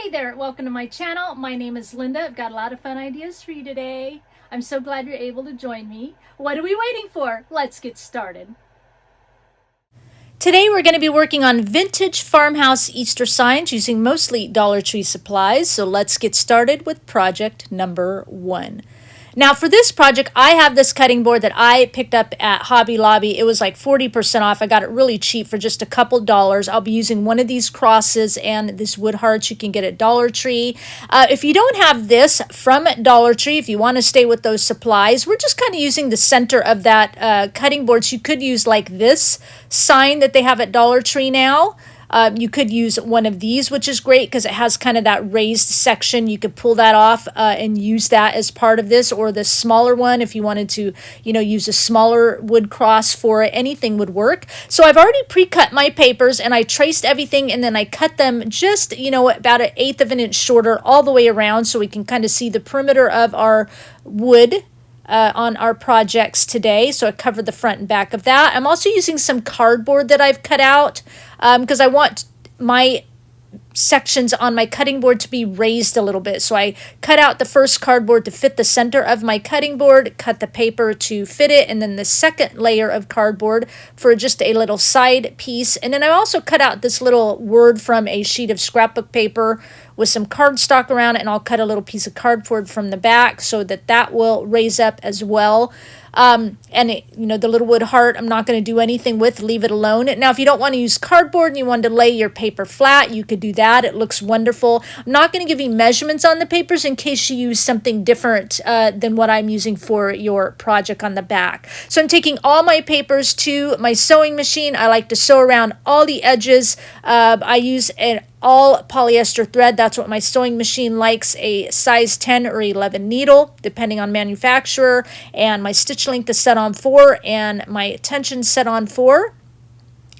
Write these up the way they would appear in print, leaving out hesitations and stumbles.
Hey there, welcome to my channel. My name is Linda. I've got a lot of fun ideas for you today. I'm so glad you're able to join me. What are we waiting for? Let's get started. Today we're going to be working on vintage farmhouse Easter signs using mostly Dollar Tree supplies. So let's get started with project number 1. Now for this project, I have this cutting board that I picked up at Hobby Lobby. It was like 40% off. I got it really cheap for just a couple dollars. I'll be using one of these crosses and this wood hearts you can get at Dollar Tree. If you don't have this from Dollar Tree, if you want to stay with those supplies, we're just kind of using the center of that cutting board. So you could use like this sign that they have at Dollar Tree now. You could use one of these, which is great because it has kind of that raised section. You could pull that off and use that as part of this, or the smaller one if you wanted to, use a smaller wood cross for it. Anything would work. So I've already pre-cut my papers and I traced everything and then I cut them just, about 1/8 of an inch shorter all the way around so we can kind of see the perimeter of our wood on our projects today. So I covered the front and back of that. I'm also using some cardboard that I've cut out because I want my sections on my cutting board to be raised a little bit. So I cut out the first cardboard to fit the center of my cutting board, cut the paper to fit it, and then the second layer of cardboard for just a little side piece. And then I also cut out this little word from a sheet of scrapbook paper with some cardstock around it, and I'll cut a little piece of cardboard from the back so that will raise up as well. The little wood heart, I'm not going to do anything with, leave it alone. Now, if you don't want to use cardboard and you want to lay your paper flat, you could do that. It looks wonderful. I'm not going to give you measurements on the papers in case you use something different than what I'm using for your project on the back. So I'm taking all my papers to my sewing machine. I like to sew around all the edges. I use an all polyester thread. That's what my sewing machine likes, a size 10 or 11 needle, depending on manufacturer. And my stitch length is set on 4 and my tension set on 4.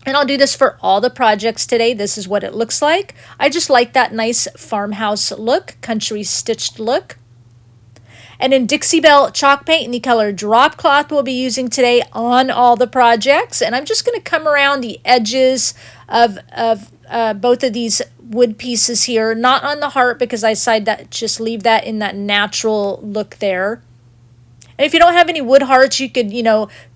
And I'll do this for all the projects today. This is what it looks like. I just like that nice farmhouse look, country stitched look. And in Dixie Belle chalk paint in the color drop cloth we'll be using today on all the projects. And I'm just going to come around the edges of both of these wood pieces here, not on the heart because I decided that just leave that in that natural look there. And if you don't have any wood hearts, you could,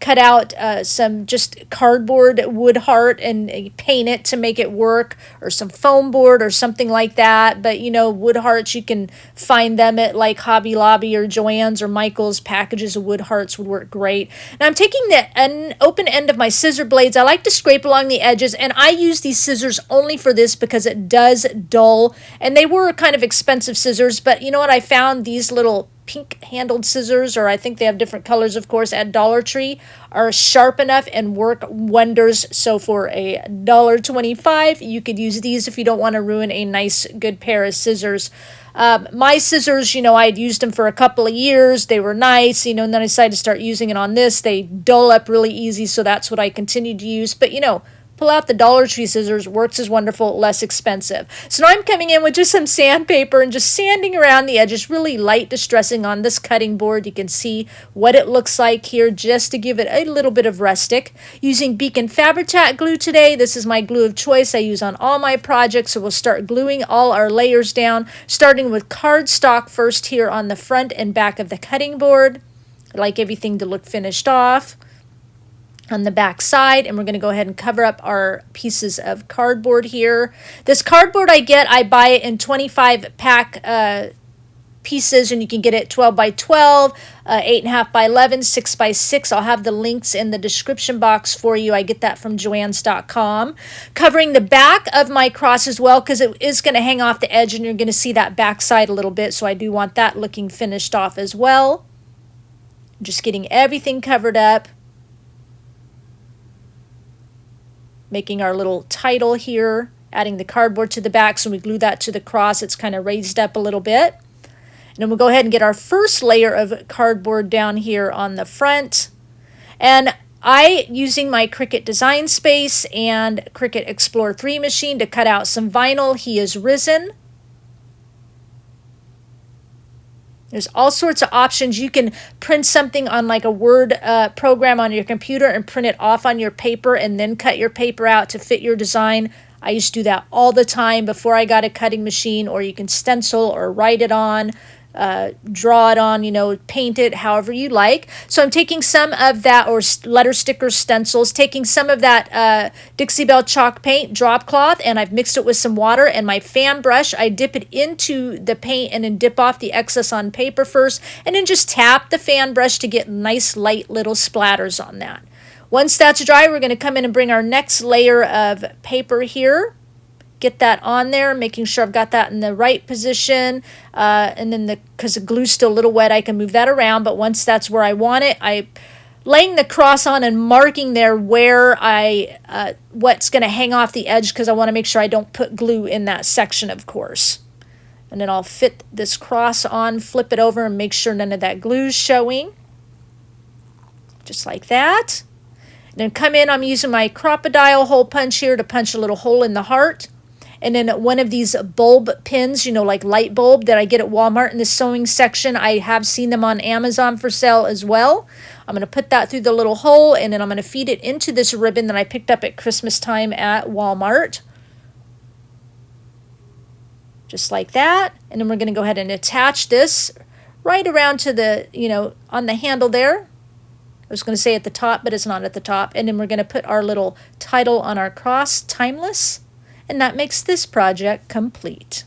cut out some just cardboard wood heart and paint it to make it work, or some foam board or something like that. But, wood hearts, you can find them at like Hobby Lobby or Joann's or Michael's. Packages of wood hearts would work great. Now I'm taking the open end of my scissor blades. I like to scrape along the edges, and I use these scissors only for this because it does dull. And they were kind of expensive scissors, but you know what? I found these little pink handled scissors, or I think they have different colors, of course, at Dollar Tree, are sharp enough and work wonders. So for $1.25, you could use these if you don't want to ruin a nice, good pair of scissors. My scissors, I'd used them for a couple of years. They were nice, and then I decided to start using it on this. They dull up really easy, so that's what I continued to use. But, pull out the Dollar Tree scissors, works as wonderful, less expensive. So now I'm coming in with just some sandpaper and just sanding around the edges, really light distressing on this cutting board. You can see what it looks like here just to give it a little bit of rustic. Using Beacon Fabri-Tac glue today. This is my glue of choice I use on all my projects. So we'll start gluing all our layers down, starting with cardstock first here on the front and back of the cutting board. I like everything to look finished off on the back side, and we're going to go ahead and cover up our pieces of cardboard here. This cardboard I buy it in 25 pack pieces, and you can get it 12 by 12, 8.5 by 11, 6 by 6. I'll have the links in the description box for you. I get that from joanns.com. Covering the back of my cross as well, because it is going to hang off the edge and you're going to see that back side a little bit, so I do want that looking finished off as well. Just getting everything covered up. Making our little title here, adding the cardboard to the back, so we glue that to the cross. It's kind of raised up a little bit. And then we'll go ahead and get our first layer of cardboard down here on the front. And using my Cricut Design Space and Cricut Explore 3 machine to cut out some vinyl. He is risen. There's all sorts of options. You can print something on like a Word program on your computer and print it off on your paper and then cut your paper out to fit your design. I used to do that all the time before I got a cutting machine, or you can stencil or write it on, draw it on, paint it however you like. So I'm taking some of that, or letter sticker stencils, taking some of that Dixie Belle chalk paint drop cloth, and I've mixed it with some water, and my fan brush, I dip it into the paint and then dip off the excess on paper first, and then just tap the fan brush to get nice light little splatters on that. Once that's dry, we're going to come in and bring our next layer of paper here. Get that on there, making sure I've got that in the right position. And then because the glue's still a little wet, I can move that around. But once that's where I want it, I'm laying the cross on and marking there where what's going to hang off the edge, because I want to make sure I don't put glue in that section, of course. And then I'll fit this cross on, flip it over, and make sure none of that glue's showing. Just like that. Then come in, I'm using my crocodile hole punch here to punch a little hole in the heart. And then one of these bulb pins, like light bulb that I get at Walmart in the sewing section. I have seen them on Amazon for sale as well. I'm going to put that through the little hole, and then I'm going to feed it into this ribbon that I picked up at Christmas time at Walmart. Just like that. And then we're going to go ahead and attach this right around to the, on the handle there. I was going to say at the top, but it's not at the top. And then we're going to put our little title on our cross, Timeless. And that makes this project complete.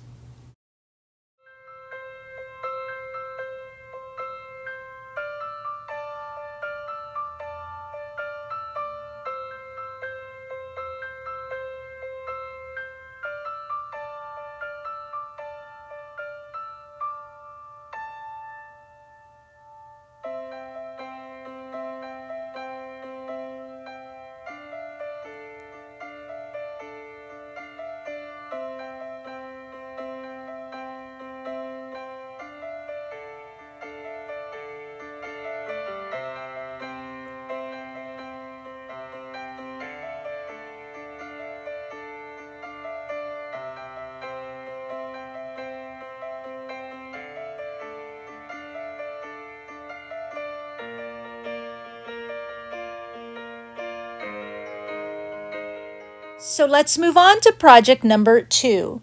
So let's move on to project number 2.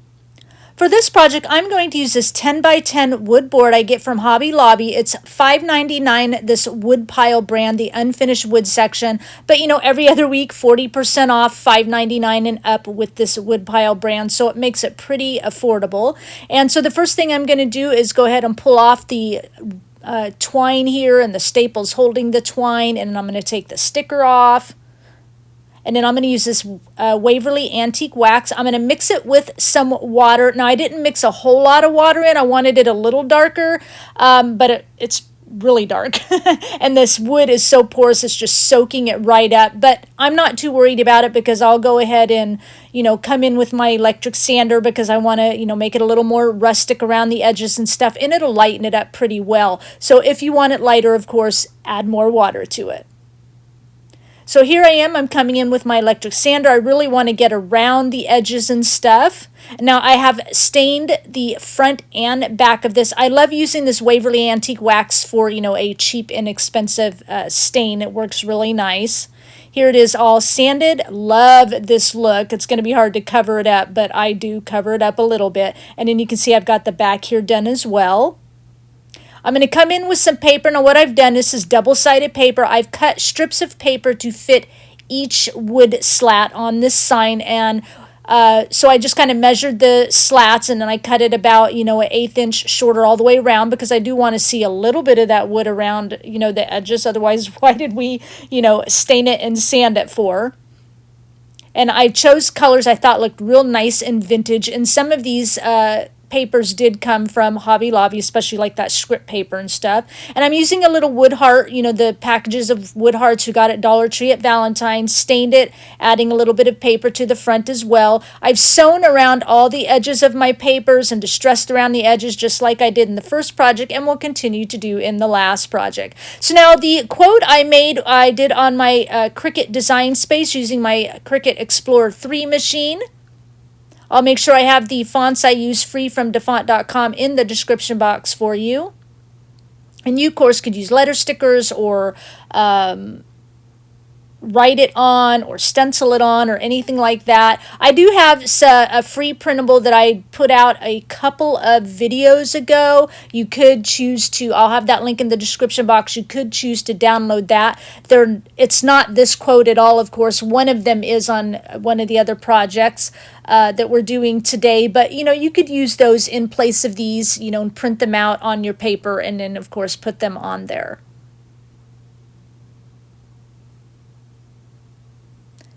For this project, I'm going to use this 10 by 10 wood board I get from Hobby Lobby. It's $5.99, this wood pile brand, the unfinished wood section. But every other week, 40% off, $5.99 and up with this wood pile brand. So it makes it pretty affordable. And so the first thing I'm going to do is go ahead and pull off the twine here and the staples holding the twine. And I'm going to take the sticker off. And then I'm going to use this Waverly Antique Wax. I'm going to mix it with some water. Now, I didn't mix a whole lot of water in. I wanted it a little darker, but it's really dark. And this wood is so porous, it's just soaking it right up. But I'm not too worried about it, because I'll go ahead and, come in with my electric sander, because I want to, make it a little more rustic around the edges and stuff. And it'll lighten it up pretty well. So if you want it lighter, of course, add more water to it. So here I am, I'm coming in with my electric sander. I really want to get around the edges and stuff. Now I have stained the front and back of this. I love using this Waverly Antique Wax for, a cheap, inexpensive stain. It works really nice. Here it is all sanded. Love this look. It's going to be hard to cover it up, but I do cover it up a little bit. And then you can see I've got the back here done as well. I'm going to come in with some paper. Now what I've done, this is double-sided paper. I've cut strips of paper to fit each wood slat on this sign, and so I just kind of measured the slats, and then I cut it about, an 1/8 inch shorter all the way around, because I do want to see a little bit of that wood around, the edges. Otherwise, why did we, stain it and sand it for? And I chose colors I thought looked real nice and vintage, and some of these papers did come from Hobby Lobby, especially like that script paper and stuff. And I'm using a little wood heart, the packages of wood hearts we got at Dollar Tree at Valentine's, stained it, adding a little bit of paper to the front as well. I've sewn around all the edges of my papers and distressed around the edges just like I did in the first project, and will continue to do in the last project. So now the quote I did on my Cricut Design Space using my Cricut Explorer 3 machine. I'll make sure I have the fonts I use free from dafont.com in the description box for you. And you, of course, could use letter stickers or write it on or stencil it on or anything like that. I do have a free printable that I put out a couple of videos ago. You could choose to, I'll have that link in the description box. You could choose to download that. It's not this quote at all, of course. One of them is on one of the other projects that we're doing today, but you could use those in place of these, and print them out on your paper and then of course put them on there.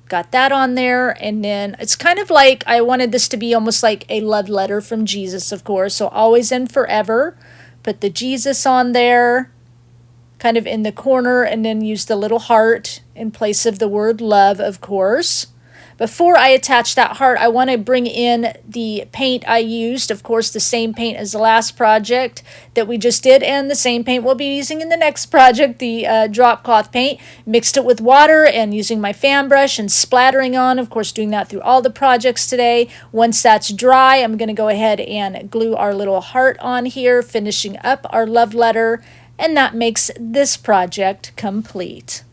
Got that on there, and then it's kind of like I wanted this to be almost like a love letter from Jesus, of course. So always and forever. Put the Jesus on there, kind of in the corner, and then use the little heart in place of the word love, of course. Before I attach that heart, I want to bring in the paint I used. Of course, the same paint as the last project that we just did, and the same paint we'll be using in the next project, the drop cloth paint. Mixed it with water and using my fan brush and splattering on, of course, doing that through all the projects today. Once that's dry, I'm going to go ahead and glue our little heart on here, finishing up our love letter, and that makes this project complete.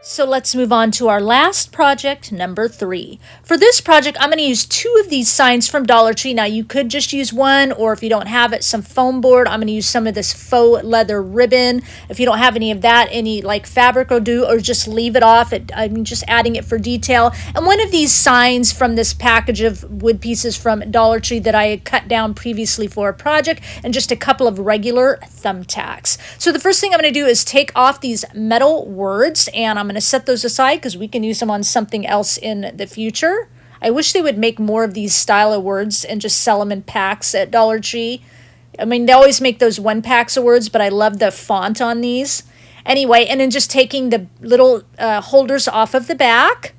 So let's move on to our last project, number 3. For this project, I'm going to use 2 of these signs from Dollar Tree. Now, you could just use one, or if you don't have it, some foam board. I'm going to use some of this faux leather ribbon. If you don't have any of that, any like fabric will do, or just leave it off. I'm just adding it for detail. And one of these signs from this package of wood pieces from Dollar Tree that I had cut down previously for a project, and just a couple of regular thumbtacks. So the first thing I'm going to do is take off these metal words, and I'm going to set those aside because we can use them on something else in the future. I wish they would make more of these style of words and just sell them in packs at Dollar Tree. I mean, they always make those 1 packs of words, but I love the font on these. Anyway, and then just taking the little holders off of the back.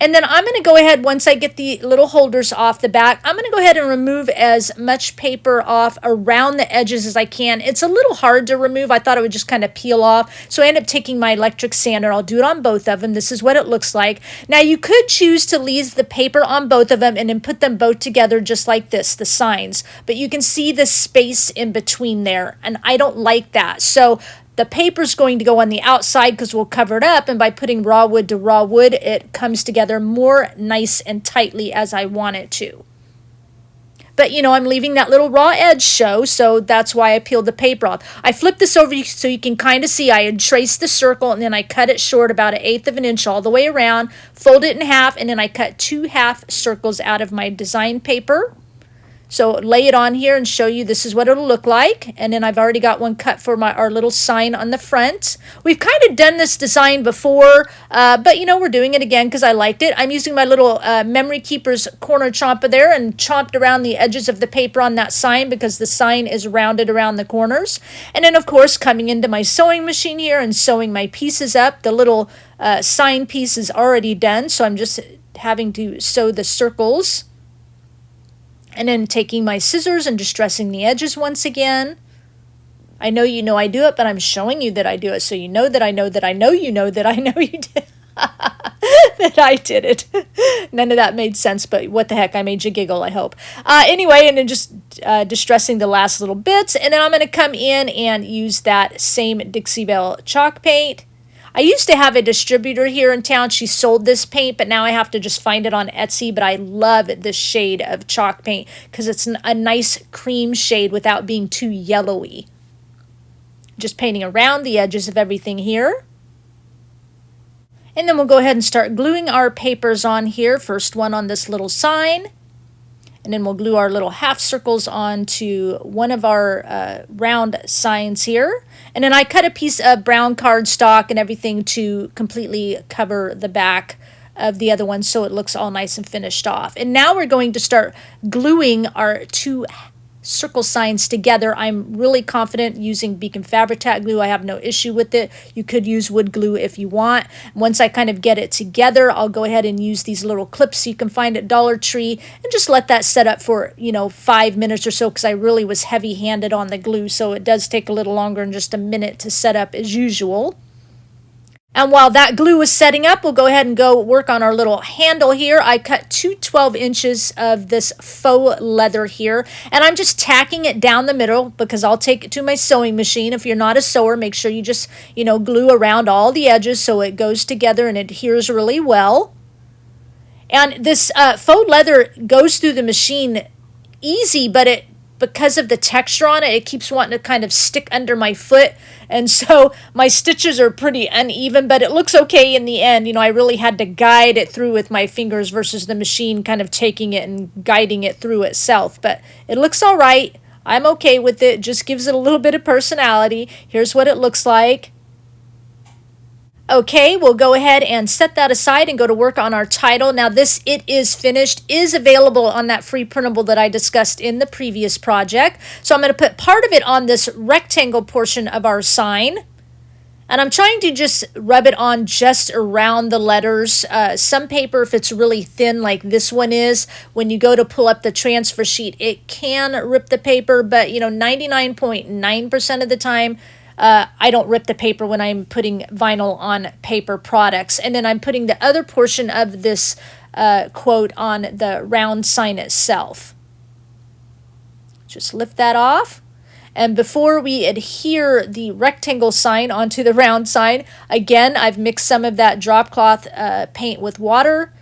And then I'm going to go ahead, once I get the little holders off the back, I'm going to go ahead and remove as much paper off around the edges as I can. It's a little hard to remove. I thought it would just kind of peel off. So I end up taking my electric sander. I'll do it on both of them. This is what it looks like. Now you could choose to leave the paper on both of them and then put them both together just like this, the signs. But you can see the space in between there, and I don't like that. So the paper's going to go on the outside because we'll cover it up, and by putting raw wood to raw wood, it comes together more nice and tightly as I want it to. But, I'm leaving that little raw edge show, so that's why I peeled the paper off. I flipped this over so you can kind of see I had traced the circle, and then I cut it short about 1/8 of an inch all the way around, fold it in half, and then I cut 2 half circles out of my design paper. So lay it on here and show you this is what it'll look like. And then I've already got one cut for our little sign on the front. We've kind of done this design before, but we're doing it again because I liked it. I'm using my little Memory Keeper's corner chomper there and chomped around the edges of the paper on that sign because the sign is rounded around the corners. And then, of course, coming into my sewing machine here and sewing my pieces up. The little sign piece is already done, so I'm just having to sew the circles. And then taking my scissors and distressing the edges once again. I know you know I do it, but I'm showing you that I do it, so you know that I know that I know you know that I know you did. That I did it. None of that made sense, but what the heck, I made you giggle, I hope. Anyway, and then just distressing the last little bits, and then I'm going to come in and use that same Dixie Belle chalk paint. I used to have a distributor here in town. She sold this paint, but now I have to just find it on Etsy. But I love this shade of chalk paint because it's a nice cream shade without being too yellowy. Just painting around the edges of everything here. And then we'll go ahead and start gluing our papers on here. First one on this little sign. And then we'll glue our little half circles onto one of our round signs here. And then I cut a piece of brown cardstock and everything to completely cover the back of the other one so it looks all nice and finished off. And now we're going to start gluing our two circle signs together. I'm really confident using Beacon Fabric Tack glue. I have no issue with it. You could use wood glue if you want. Once I kind of get it together, I'll go ahead and use these little clips you can find at Dollar Tree and just let that set up for, 5 minutes or so, because I really was heavy-handed on the glue, so it does take a little longer than just a minute to set up as usual. And while that glue is setting up, we'll go ahead and go work on our little handle here. I cut 12 inches of this faux leather here, and I'm just tacking it down the middle because I'll take it to my sewing machine. If you're not a sewer, make sure you just, glue around all the edges so it goes together and adheres really well. And this faux leather goes through the machine easy, but because of the texture on it, it keeps wanting to kind of stick under my foot. And so my stitches are pretty uneven, but it looks okay in the end. I really had to guide it through with my fingers versus the machine kind of taking it and guiding it through itself. But it looks all right. I'm okay with it. Just gives it a little bit of personality. Here's what it looks like. Okay, we'll go ahead and set that aside and go to work on our title. Now this It Is Finished is available on that free printable that I discussed in the previous project. So I'm going to put part of it on this rectangle portion of our sign. And I'm trying to just rub it on just around the letters. Some paper, if it's really thin like this one is, when you go to pull up the transfer sheet, it can rip the paper, but 99.9% of the time, I don't rip the paper when I'm putting vinyl on paper products. And then I'm putting the other portion of this quote on the round sign itself. Just lift that off. And before we adhere the rectangle sign onto the round sign, again, I've mixed some of that drop cloth paint with water.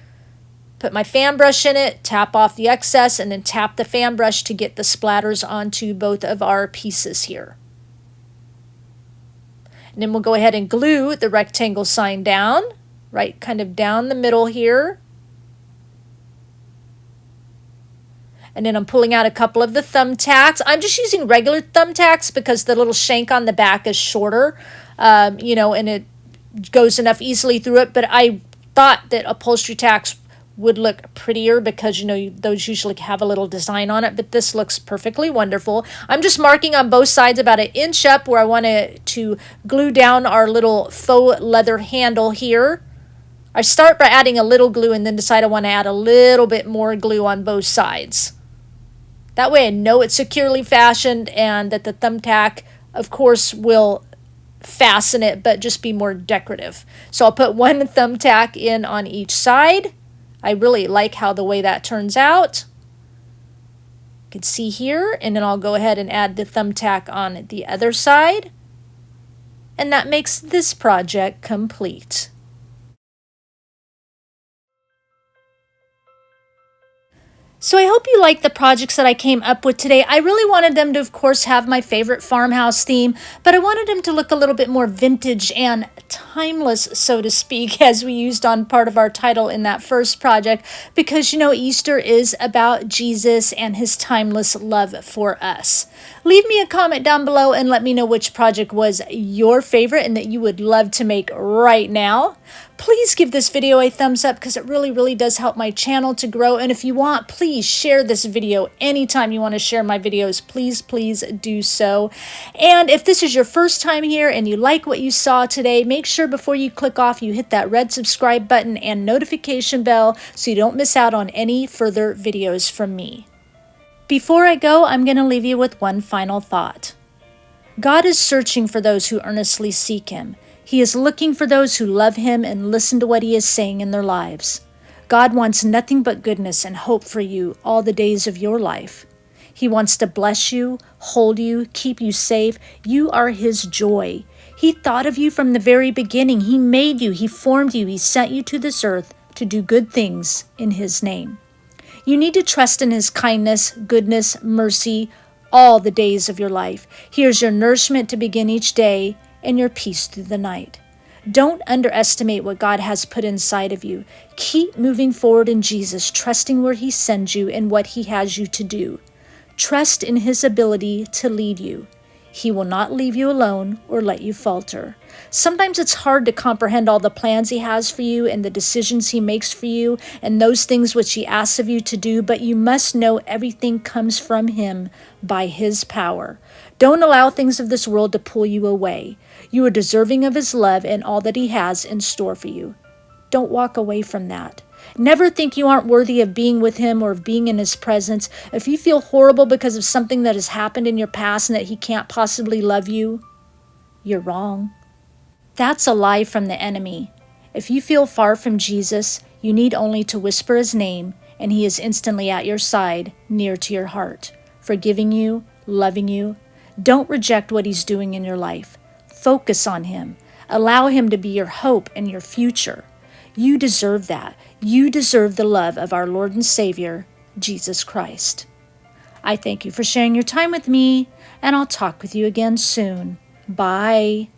Put my fan brush in it, tap off the excess, and then tap the fan brush to get the splatters onto both of our pieces here. And then we'll go ahead and glue the rectangle sign down, right kind of down the middle here. And then I'm pulling out a couple of the thumbtacks. I'm just using regular thumbtacks because the little shank on the back is shorter, and it goes enough easily through it. But I thought that upholstery tacks would look prettier because, those usually have a little design on it, but this looks perfectly wonderful. I'm just marking on both sides about 1 inch up where I want to glue down our little faux leather handle here. I start by adding a little glue and then decide I want to add a little bit more glue on both sides. That way I know it's securely fastened and that the thumbtack, of course, will fasten it, but just be more decorative. So I'll put one thumbtack in on each side. I really like how the way that turns out. You can see here, and then I'll go ahead and add the thumbtack on the other side. And that makes this project complete. So I hope you liked the projects that I came up with today. I really wanted them to, of course, have my favorite farmhouse theme, but I wanted them to look a little bit more vintage and timeless, so to speak, as we used on part of our title in that first project, because, Easter is about Jesus and his timeless love for us. Leave me a comment down below and let me know which project was your favorite and that you would love to make right now. Please give this video a thumbs up because it really, really does help my channel to grow. And if you want, please share this video anytime you want to share my videos. Please, please do so. And if this is your first time here and you like what you saw today, make sure before you click off, you hit that red subscribe button and notification bell so you don't miss out on any further videos from me. Before I go, I'm going to leave you with one final thought. God is searching for those who earnestly seek him. He is looking for those who love him and listen to what he is saying in their lives. God wants nothing but goodness and hope for you all the days of your life. He wants to bless you, hold you, keep you safe. You are his joy. He thought of you from the very beginning. He made you. He formed you. He sent you to this earth to do good things in his name. You need to trust in his kindness, goodness, mercy, all the days of your life. Here's your nourishment to begin each day and your peace through the night. Don't underestimate what God has put inside of you. Keep moving forward in Jesus, trusting where He sends you and what He has you to do. Trust in His ability to lead you. He will not leave you alone or let you falter. Sometimes it's hard to comprehend all the plans He has for you and the decisions He makes for you and those things which He asks of you to do, but you must know everything comes from Him by His power. Don't allow things of this world to pull you away. You are deserving of His love and all that He has in store for you. Don't walk away from that. Never think you aren't worthy of being with Him or of being in His presence. If you feel horrible because of something that has happened in your past and that He can't possibly love you, you're wrong. That's a lie from the enemy. If you feel far from Jesus, you need only to whisper His name, and He is instantly at your side, near to your heart, forgiving you, loving you. Don't reject what He's doing in your life. Focus on Him. Allow Him to be your hope and your future. You deserve that. You deserve the love of our Lord and Savior, Jesus Christ. I thank you for sharing your time with me, and I'll talk with you again soon. Bye.